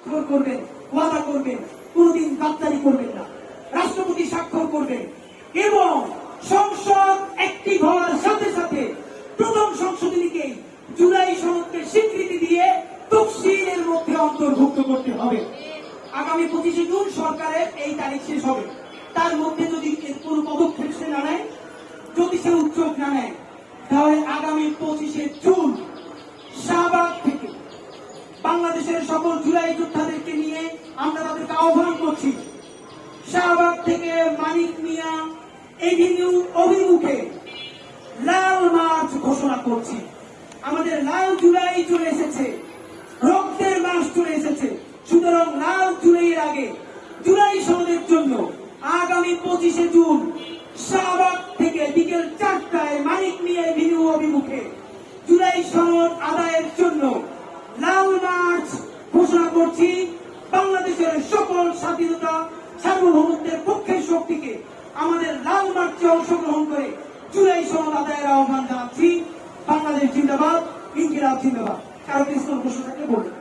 স্বাক্ষর করবেন, ওয়াদা করবেন, কোনদিন গাদ্দারি করবেন না। রাষ্ট্রপতি স্বাক্ষর করবেন এবং সংসদ একটি হওয়ার সাথে সাথে প্রথম সংশোধনীকে জুলাই সনদকে স্বীকৃতি দিয়ে তফসিলের মধ্যে অন্তর্ভুক্ত করতে হবে। আগামী 25শে জুন সরকারের এই তারিখ শেষ হবে। তার মধ্যে যদি কোনো পদক্ষেপ সে না নেয়, যদি সে উদ্যোগ না নেয়, তাহলে আগামী 25শে জুন শাহবাগ থেকে বাংলাদেশের সকল জুলাই যোদ্ধাদেরকে নিয়ে আমরা তাদেরকে আহ্বান করছি। শাহবাগ থেকে মানিক মিয়া এভিনিউ অভিমুখে লাল মার্চ ঘোষণা করছি। আমাদের লাল জুলাই চলে এসেছে, রক্তের মাস চলে এসেছে। সুতরাং লাল জুলাইয়ের আগে জুলাই সনদের জন্য আগামী 25শে জুন শাহবাগ থেকে বিকেল 4টায় মানিক মিয়া এভিনিউ অভিমুখে জুলাই সনদ আদায়ের জন্য লাল মার্চ ঘোষণা করছি। বাংলাদেশের সকল স্বাধীনতা সার্বভৌমত্বের পক্ষের শক্তিকে আমাদের লাল মার্চে অংশগ্রহণ করে জুলাই সনদ আদায়ের আহ্বান জানাচ্ছি। বাংলাদেশ জিন্দাবাদ, ইনকিলাব জিন্দাবাদ। কারো কিছু প্রশ্ন থাকলে বলুন।